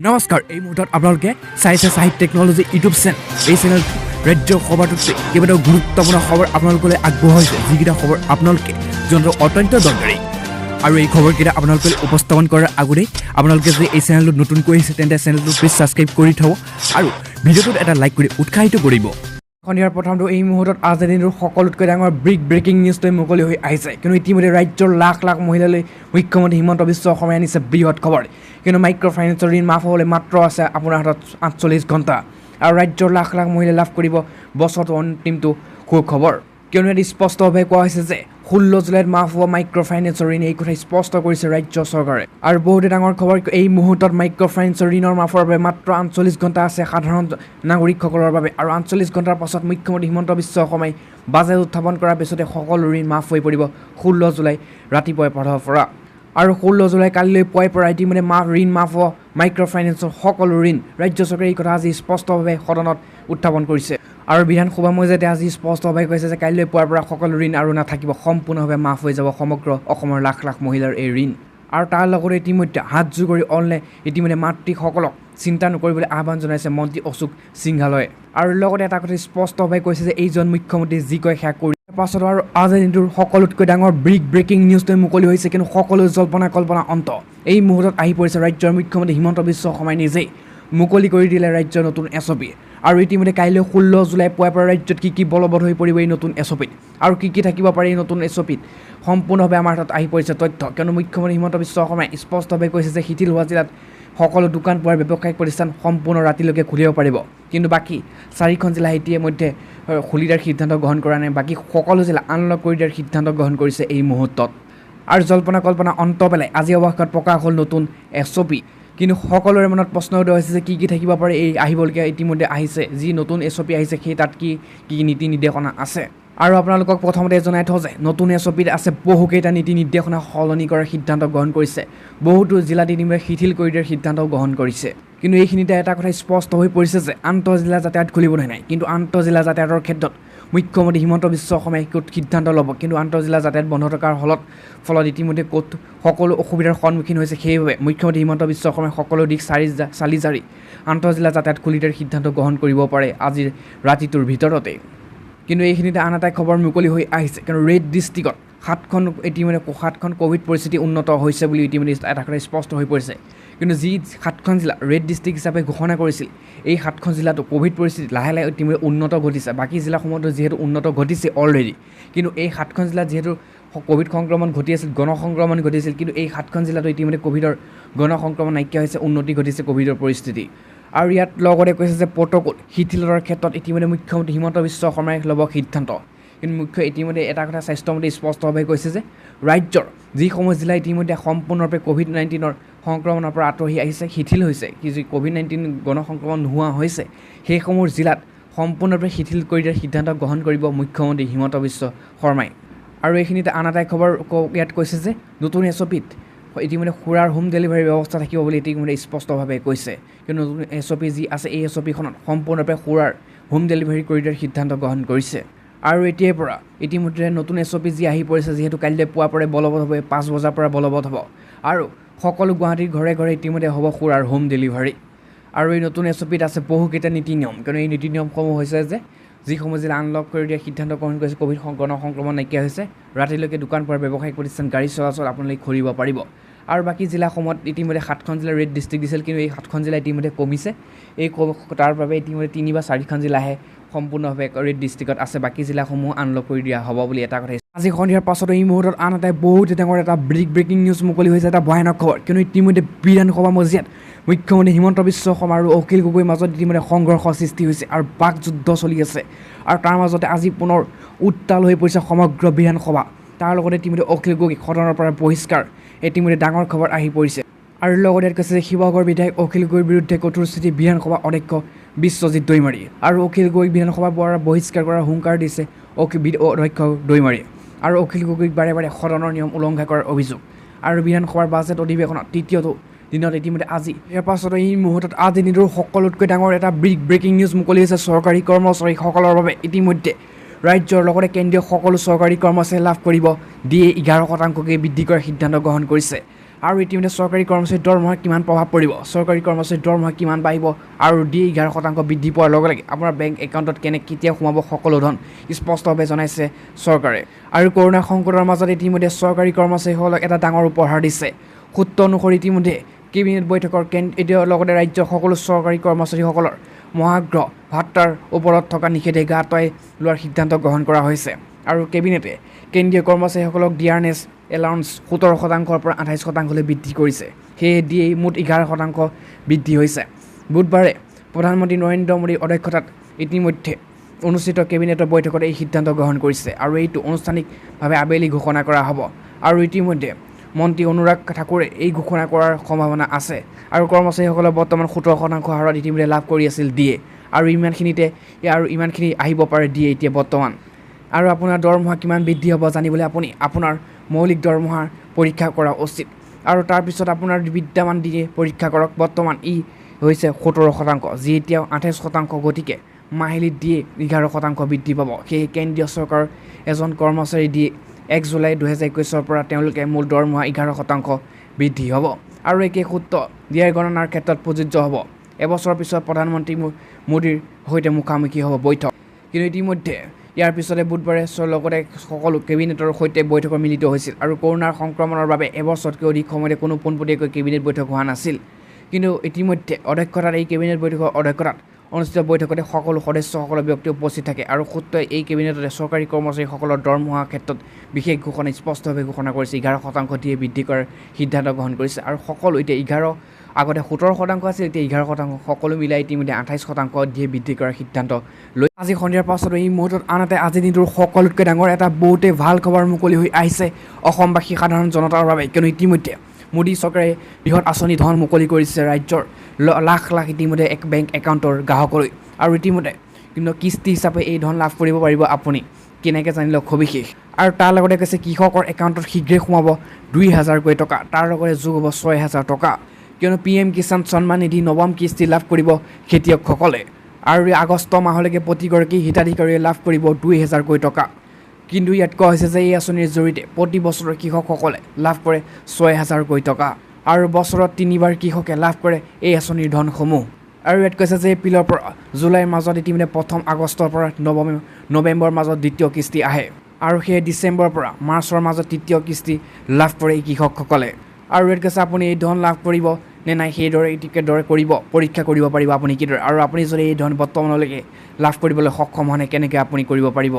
নমস্কাৰ এই মুহূৰ্তত আপোনালোকে চাইছে সাহিত্য টেকনলজি ইউটিউব চেনেল এই চেনেল ৰাজ্যৰ খবৰটোতে কেইবাটাও গুৰুত্বপূৰ্ণ খবৰ আপোনালোকলৈ আগবঢ়াইছে যিকেইটা খবৰ আপোনালোকে জনাটো অত্যন্ত দৰকাৰী আৰু এই খবৰকেইটা আপোনালোকে উপস্থাপন কৰাৰ আগতেই আপোনালোকে যদি এই চেনেলটো নতুনকৈ আহিছে তেন্তে চেনেলটো প্লিজ ছাবস্ক্ৰাইব কৰি থব আৰু ভিডিঅ'টোত এটা লাইক কৰি উৎসাহিত কৰিব সন্ধিয়াৰ প্ৰথমটো এই মুহূৰ্তত আজিৰ দিনটোৰ সকলোতকৈ ডাঙৰ ব্ৰেকিং নিউজটো মুকলি হৈ আহিছে কিন্তু ইতিমধ্যে ৰাজ্যৰ লাখ লাখ মহিলালৈ মুখ্যমন্ত্ৰী হিমন্ত বিশ্ব শৰ্মাই আনিছে বৃহৎ খবৰ কিন্তু মাইক্ৰ' ফাইনেন্সৰ ঋণ মাফ হ'বলৈ মাত্ৰ আছে আপোনাৰ হাতত 48 ঘণ্টা আৰু ৰাজ্যৰ লাখ লাখ মহিলাই লাভ কৰিব বছৰটোৰ অন্তিমটো সুখবৰ কিয়নো ইয়াত স্পষ্টভাৱে কোৱা হৈছে যে 16 জুলাইত মাফ হোৱা মাইক্ৰ' ফাইনেন্সৰ ঋণ এই কথা স্পষ্ট কৰিছে ৰাজ্য চৰকাৰে আৰু বহুতে ডাঙৰ খবৰ এই মুহূৰ্তত মাইক্ৰ' ফাইনেন্সৰ ঋণৰ মাফৰ বাবে মাত্ৰ 48 ঘণ্টা আছে সাধাৰণ নাগৰিকসকলৰ বাবে আৰু 48 ঘণ্টাৰ পাছত মুখ্যমন্ত্ৰী হিমন্ত বিশ্ব শৰ্মাই বাজেট উত্থাপন কৰাৰ পিছতে সকলো ঋণ মাফ হৈ পৰিব 16 জুলাই ৰাতিপুৱাই পঢ়াৰ পৰা আৰু 16 জুলাই কালিলৈ পুৱাই পৰা ইতিমধ্যে ঋণ মাফ হোৱা মাইক্ৰ' ফাইনেন্সৰ সকলো ঋণ ৰাজ্য চৰকাৰে এই কথা আজি স্পষ্টভাৱে সদনত উত্থাপন কৰিছে আৰু বিধানসভা মজিয়াতে আজি স্পষ্টভাৱে কৈছে যে কাইলৈ পুৱাৰ পৰা সকলো ঋণ আৰু নাথাকিব সম্পূৰ্ণভাৱে মাফ হৈ যাব সমগ্ৰ অসমৰ লাখ লাখ মহিলাৰ এই ঋণ আৰু তাৰ লগতে ইতিমধ্যে হাত জোৰ কৰি অনলাইন ইতিমধ্যে মাতৃসকলক চিন্তা নকৰিবলৈ আহ্বান জনাইছে মন্ত্ৰী অশোক সিংহালয়ে আৰু লগতে এটা কথা স্পষ্টভাৱে কৈছে যে এইজন মুখ্যমন্ত্ৰী যি কয় সেয়া কৰি পাছত আৰু আজিৰ দিনটোৰ সকলোতকৈ ডাঙৰ ব্ৰেকিং নিউজটো মুকলি হৈছে কিন্তু সকলো জল্পনা কল্পনা অন্ত এই মুহূৰ্তত আহি পৰিছে ৰাজ্যৰ মুখ্যমন্ত্ৰী হিমন্ত বিশ্ব শৰ্মাই নিজেই মুকলি কৰি দিলে ৰাজ্যৰ নতুন এছঅ'পি আৰু ইতিমধ্যে কাইলৈ 16 জুলাই পুৱাৰ পৰা ৰাজ্যত কি বলবৎ হৈ পৰিব এই নতুন এছঅ'পিত আৰু কি থাকিব পাৰে এই নতুন এছঅ'পিত সম্পূৰ্ণভাৱে আমাৰ হাতত আহি পৰিছে তথ্য কিয়নো মুখ্যমন্ত্ৰী হিমন্ত বিশ্ব শৰ্মাই স্পষ্টভাৱে কৈছে যে শিথিল হোৱা জিলাত সকলো দোকান পোহাৰ ব্যৱসায়িক প্ৰতিষ্ঠান সম্পূৰ্ণ ৰাতিলৈকে খুলিব পাৰিব কিন্তু বাকী 4খন জিলা ইতিমধ্যে খুলি দিয়াৰ সিদ্ধান্ত গ্ৰহণ কৰা নাই বাকী সকলো জিলা আনলক কৰি দিয়াৰ সিদ্ধান্ত গ্ৰহণ কৰিছে এই মুহূৰ্তত আৰু জল্পনা কল্পনা অন্ত পেলাই আজি অৱশেষত প্ৰকাশ হ'ল নতুন এছঅ'পি কিন্তু সকলোৰে মনত প্ৰশ্ন উদয় হৈছে যে কি থাকিব পাৰে এই আহিবলগীয়া ইতিমধ্যে আহিছে যি নতুন এছঅ'পি আহিছে সেই তাত কি নীতি নিৰ্দেশনা আছে আৰু আপোনালোকক প্ৰথমতে জনাই থওঁ যে নতুন এছঅ'পিত আছে বহুকেইটা নীতি নিৰ্দেশনা সলনি কৰাৰ সিদ্ধান্ত গ্ৰহণ কৰিছে বহুতো জিলাত ইতিমধ্যে শিথিল কৰি দিয়াৰ সিদ্ধান্ত গ্ৰহণ কৰিছে কিন্তু এইখিনিতে এটা কথা স্পষ্ট হৈ পৰিছে যে আন্তঃজিলা যাতায়াত খুলিবলৈ নাই কিন্তু আন্তঃজিলা যাতায়াতৰ ক্ষেত্ৰত মুখ্যমন্ত্ৰী হিমন্ত বিশ্ব শৰ্মাই ক'ত সিদ্ধান্ত ল'ব কিন্তু আন্তঃজিলা যাতায়াত বন্ধ থকাৰ ফলত ইতিমধ্যে ক'ত সকলো অসুবিধাৰ সন্মুখীন হৈছে সেইবাবে মুখ্যমন্ত্ৰী হিমন্ত বিশ্ব শৰ্মাই সকলো দিশ চালি জাৰি আন্তঃজিলা যাতায়াত খুলি দিয়াৰ সিদ্ধান্ত গ্ৰহণ কৰিব পাৰে আজিৰ ৰাতিটোৰ ভিতৰতে কিন্তু এইখিনিতে আন এটা খবৰ মুকলি হৈ আহিছে কাৰণ ৰেড ডিষ্ট্ৰিক্টত 7খন ক'ভিড পৰিস্থিতি উন্নত হৈছে বুলি ইতিমধ্যে এটা কথা স্পষ্ট হৈ পৰিছে কিন্তু যি 7খন জিলা ৰেড ডিষ্ট্ৰিক্ট হিচাপে ঘোষণা কৰিছিল এই 7খন জিলাতো ক'ভিড পৰিস্থিতি লাহে লাহে ইতিমধ্যে উন্নত ঘটিছে বাকী জিলাসমূহতো যিহেতু উন্নত ঘটিছে অলৰেডি কিন্তু এই 7খন জিলাত যিহেতু ক'ভিড সংক্ৰমণ ঘটি আছিল গণসংক্ৰমণ ঘটিছিল কিন্তু এই 7খন জিলাতো ইতিমধ্যে ক'ভিডৰ গণসংক্ৰমণ নাইকিয়া হৈছে উন্নতি ঘটিছে ক'ভিডৰ পৰিস্থিতি আৰু ইয়াত লগতে কৈছে যে প্ৰট'কল শিথিলৰ ক্ষেত্ৰত ইতিমধ্যে মুখ্যমন্ত্ৰী হিমন্ত বিশ্ব শৰ্মাই ল'ব সিদ্ধান্ত কিন্তু ইতিমধ্যে এটা কথা স্বাস্থ্যমন্ত্ৰী স্পষ্টভাৱে কৈছে যে ৰাজ্যৰ যিসমূহ জিলা ইতিমধ্যে সম্পূৰ্ণৰূপে COVID-19 সংক্ৰমণৰ পৰা আঁতৰি আহিছে শিথিল হৈছে যি COVID-19 গণসংক্ৰমণ নোহোৱা হৈছে সেইসমূহ জিলাত সম্পূৰ্ণৰূপে শিথিল কৰি দিয়াৰ সিদ্ধান্ত গ্ৰহণ কৰিব মুখ্যমন্ত্ৰী হিমন্ত বিশ্ব শৰ্মাই আৰু এইখিনিতে আন এটা খবৰ ইয়াত কৈছে যে নতুন এছঅ'পিত ইতিমধ্যে সুৰাৰ হোম ডেলিভাৰী ব্যৱস্থা থাকিব বুলি ইতিমধ্যে স্পষ্টভাৱে কৈছে কিন্তু নতুন এছঅ'পি যি আছে এই এছঅ'পিখনত সম্পূৰ্ণৰূপে সুৰাৰ হোম ডেলিভাৰী কৰি দিয়াৰ সিদ্ধান্ত গ্ৰহণ কৰিছে আৰু এতিয়াৰ পৰা ইতিমধ্যে নতুন এছঅ'পি যি আহি পৰিছে যিহেতু কাইলৈ পুৱাৰ পৰাই বলবৎ হ'ব 5 বজাৰ পৰা বলবৎ হ'ব আৰু সকলো গুৱাহাটীৰ ঘৰে ঘৰে ইতিমধ্যে হ'ব সুৰাৰ হোম ডেলিভাৰী আৰু এই নতুন এছঅ'পিত আছে বহুকেইটা নীতি নিয়ম কিন্তু এই নীতি নিয়মসমূহ হৈছে যে যিসমূহ জিলা আনলক কৰি দিয়াৰ সিদ্ধান্ত গ্ৰহণ কৰিছে ক'ভিড গণসংক্ৰমণ নাইকিয়া হৈছে ৰাতিলৈকে দোকান পোহাৰ ব্যৱসায়িক প্ৰতিষ্ঠান গাড়ী চলাচল আপোনালোকে কৰিব পাৰিব আৰু বাকী জিলাসমূহত ইতিমধ্যে 7খন জিলা ৰেড ডিষ্ট্ৰিক্ট দিছিল কিন্তু এই 7খন জিলা ইতিমধ্যে কমিছে তাৰ বাবে ইতিমধ্যে 3 বা 4খন জিলাহে সম্পূৰ্ণভাৱে ৰেড ডিষ্ট্ৰিক্টত আছে বাকী জিলাসমূহ আনলক কৰি দিয়া হ'ব বুলি এটা কথা আজি সন্ধিয়াৰ পাছত এই মুহূৰ্তত আন এটা বহুত ডাঙৰ এটা ব্ৰেকিং নিউজ মুকলি হৈছে এটা ভয়ানক খবৰ কিন্তু ইতিমধ্যে বিধানসভা মজিয়াত মুখ্যমন্ত্ৰী হিমন্ত বিশ্ব শৰ্মা আৰু অখিল গগৈৰ মাজত ইতিমধ্যে সংঘৰ্ষ সৃষ্টি হৈছে আৰু বাকযুদ্ধ চলি আছে আৰু তাৰ মাজতে আজি পুনৰ উত্তাল হৈ পৰিছে সমগ্ৰ বিধানসভা তাৰ লগতে ইতিমধ্যে অখিল গগৈ সদনৰ পৰা বহিষ্কাৰ ইতিমধ্যে ডাঙৰ খবৰ আহি পৰিছে আৰু লগতে কৈছে যে শিৱসাগৰ বিধায়ক অখিল গগৈৰ বিৰুদ্ধে কঠোৰ স্থিতি বিধানসভা অধ্যক্ষ বিশ্বজিৎ দৈমাৰী আৰু অখিল গগৈক বিধানসভাৰ পৰা বহিষ্কাৰ কৰাৰ হুংকাৰ দিছে অধ্যক্ষ দৈমাৰী আৰু অখিল গগৈক বাৰে বাৰে সদনৰ নিয়ম উলংঘা কৰাৰ অভিযোগ আৰু বিধানসভাৰ বাজেট অধিৱেশনত তৃতীয়টো দিনত ইতিমধ্যে আজি ইয়াৰ পাছত এই মুহূৰ্তত আজি দিনটোৰ সকলোতকৈ ডাঙৰ এটা ব্ৰেকিং নিউজ মুকলি হৈছে চৰকাৰী কৰ্মচাৰীসকলৰ বাবে ইতিমধ্যে ৰাজ্যৰ লগতে কেন্দ্ৰীয় সকলো চৰকাৰী কৰ্মচাৰী লাভ কৰিব DA 11% বৃদ্ধি কৰাৰ সিদ্ধান্ত গ্ৰহণ কৰিছে আৰু ইতিমধ্যে চৰকাৰী কৰ্মচাৰীৰ দৰমহা কিমান প্ৰভাৱ পৰিব, চৰকাৰী কৰ্মচাৰীৰ দৰমহা কিমান বাঢ়িব আৰু DA 11% বৃদ্ধি পোৱাৰ লগে লগে আপোনাৰ বেংক একাউণ্টত কেতিয়া সোমাব সকলো ধন স্পষ্টভাৱে জনাইছে চৰকাৰে। আৰু কৰোণা সংকটৰ মাজত ইতিমধ্যে চৰকাৰী কৰ্মচাৰীসকলক এটা ডাঙৰ উপহাৰ দিছে। সূত্ৰ অনুসৰি ইতিমধ্যে কেবিনেট বৈঠকৰ লগতে ৰাজ্যৰ সকলো চৰকাৰী কৰ্মচাৰীসকলৰ মহাগ্ৰহ ভাত্তাৰ ওপৰত থকা নিষেধাজ্ঞা আঁতৰাই লোৱাৰ সিদ্ধান্ত গ্ৰহণ কৰা হৈছে। আৰু কেবিনেটে কেন্দ্ৰীয় কৰ্মচাৰীসকলক ডিয়াৰনেছ এলাউন্স 17% পৰা 28%লৈ বৃদ্ধি কৰিছে। সেয়ে DA মুঠ 11% বৃদ্ধি হৈছে। বুধবাৰে প্ৰধানমন্ত্ৰী নৰেন্দ্ৰ মোদীৰ অধ্যক্ষতাত ইতিমধ্যে অনুষ্ঠিত কেবিনেটৰ বৈঠকত এই সিদ্ধান্ত গ্ৰহণ কৰিছে আৰু এইটো আনুষ্ঠানিকভাৱে আবেলি ঘোষণা কৰা হ'ব। আৰু ইতিমধ্যে মন্ত্ৰী অনুৰাগ ঠাকুৰে এই ঘোষণা কৰাৰ সম্ভাৱনা আছে। আৰু কৰ্মচাৰীসকলে বৰ্তমান 17% হাৰত ইতিমধ্যে লাভ কৰি আছিল DA আৰু ইমানখিনি আহিব পাৰে DA এতিয়া বৰ্তমান। আৰু আপোনাৰ দৰমহা কিমান বৃদ্ধি হ'ব জানিবলৈ আপুনি আপোনাৰ মৌলিক দৰমহাৰ পৰীক্ষা কৰা উচিত। আৰু তাৰপিছত আপোনাৰ বিদ্যমান DA পৰীক্ষা কৰক। বৰ্তমান ই হৈছে 17%, যি এতিয়াও 28%, গতিকে মাহিলী DA 11% বৃদ্ধি পাব। সেয়ে কেন্দ্ৰীয় চৰকাৰৰ এজন কৰ্মচাৰী DA 1 জুলাই 2021 পৰা তেওঁলোকে মূল দৰমহা 11% বৃদ্ধি হ'ব। আৰু একে সূত্ৰ DA গণনাৰ ক্ষেত্ৰত প্ৰযোজ্য হ'ব। এবছৰৰ পিছত প্ৰধানমন্ত্ৰী মোদীৰ সৈতে মুখামুখি হ'ব বৈঠক। কিন্তু ইতিমধ্যে ইয়াৰ পিছতে বুধবাৰে লগতে সকলো কেবিনেটৰ সৈতে বৈঠকত মিলিত হৈছিল। আৰু কৰোণাৰ সংক্ৰমণৰ বাবে এবছৰতকৈ অধিক সময়তে কোনো পোনপটীয়াকৈ কেবিনেট বৈঠক হোৱা নাছিল। কিন্তু ইতিমধ্যে এই কেবিনেট বৈঠকৰ অধ্যক্ষতাত অনুষ্ঠিত বৈঠকতে সকলো সদস্যসকলৰ ব্যক্তি উপস্থিত থাকে। আৰু সূত্ৰই এই কেবিনেটতে চৰকাৰী কৰ্মচাৰীসকলৰ দৰমহাৰ ক্ষেত্ৰত বিশেষ ঘোষণা স্পষ্টভাৱে ঘোষণা কৰিছে। 11% DA বৃদ্ধি কৰাৰ সিদ্ধান্ত গ্ৰহণ কৰিছে। আৰু সকলো এতিয়া আগতে 17% আছিল, এতিয়া 11%, সকলো মিলাই ইতিমধ্যে 28% DA বৃদ্ধি কৰাৰ সিদ্ধান্ত লৈ আজি সন্ধিয়াৰ পাছত এই মুহূৰ্তত আনহাতে আজি দিনটোৰ সকলোতকৈ ডাঙৰ এটা বহুতেই ভাল খবৰ মুকলি হৈ আহিছে অসমবাসী সাধাৰণ জনতাৰ বাবে। কিয়নো ইতিমধ্যে মোদী চৰকাৰে বৃহৎ আঁচনি ধন মুকলি কৰিছে ৰাজ্যৰ লাখ লাখ ইতিমধ্যে বেংক একাউণ্টৰ গ্ৰাহকলৈ। আৰু ইতিমধ্যে কিন্তু কিস্তি হিচাপে এই ধন লাভ কৰিব পাৰিব আপুনি। কেনেকৈ জানিলে সবিশেষ। আৰু তাৰ লগতে কৈছে কৃষকৰ একাউণ্টত শীঘ্ৰেই সোমাব 2,000কৈ টকা, তাৰ লগতে যোগ হ'ব 6,000 টকা। কিয়নো PM কিষাণ সন্মান নিধি নৱম কিস্তি লাভ কৰিব খেতিয়কসকলে। আৰু আগষ্ট মাহলৈকে প্ৰতিগৰাকী হিতাধিকাৰীয়ে লাভ কৰিব 2,000কৈ টকা। কিন্তু ইয়াত কোৱা হৈছে যে এই আঁচনিৰ জৰিয়তে প্ৰতি বছৰত কৃষকসকলে লাভ কৰে 6,000কৈ টকা আৰু বছৰত 3বাৰ কৃষকে লাভ কৰে এই আঁচনিৰ ধনসমূহ। আৰু ইয়াত কৈছে যে এপ্ৰিলৰ পৰা জুলাইৰ মাজত ইতিমধ্যে প্ৰথম আগষ্টৰ পৰা নৱেম্বৰৰ মাজত দ্বিতীয় কিস্তি আহে আৰু সেই ডিচেম্বৰৰ পৰা মাৰ্চৰ মাজত তৃতীয় কিস্তি লাভ কৰে এই কৃষকসকলে। আৰু ইয়াত কৈছে আপুনি এই ধন লাভ কৰিব নে নাই সেইদৰে কৰিব পৰীক্ষা কৰিব পাৰিব আপুনি কিদৰে। আৰু আপুনি যদি এই ধন বৰ্তমানলৈকে লাভ কৰিবলৈ সক্ষম হোৱা নাই কেনেকৈ আপুনি কৰিব পাৰিব।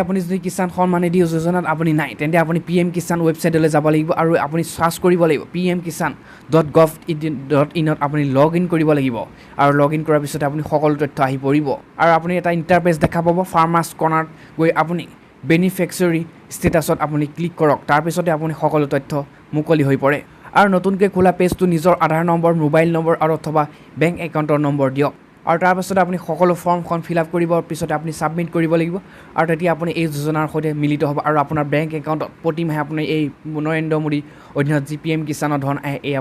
আপুনি যদি কিষাণ সন্মান নিধি যোজনাত আপুনি নাই তেন্তে আপুনি PM কিষাণ ৱেবছাইটলৈ যাব লাগিব আৰু আপুনি চাৰ্চ কৰিব লাগিব pmkisan.gov.in আপুনি লগ ইন কৰিব লাগিব। আৰু লগ ইন কৰাৰ পিছতে আপুনি সকলো তথ্য আহি পৰিব আৰু আপুনি এটা ইণ্টাৰপেজ দেখা পাব। ফাৰ্মাৰ্ছ কৰ্ণাৰত গৈ আপুনি বেনিফিচিয়াৰী ষ্টেটাছত আপুনি ক্লিক কৰক। তাৰপিছতে আপুনি সকলো তথ্য মুকলি হৈ পৰে। আৰু নতুনকৈ খোলা পেজটো নিজৰ আধাৰ নম্বৰ, মোবাইল নম্বৰ আৰু অথবা বেংক একাউণ্টৰ নম্বৰ দিয়ক। আৰু তাৰপাছতে আপুনি সকলো ফৰ্মখন ফিল আপ কৰিব, পিছতে আপুনি ছাবমিট কৰিব লাগিব আৰু তেতিয়া আপুনি এই যোজনাৰ সৈতে মিলিত হ'ব। আৰু আপোনাৰ বেংক একাউণ্টত প্ৰতিমাহে আপুনি এই নৰেন্দ্ৰ মোদী অধীনত যি PM কিষাণৰ ধন আহে এই আপুনি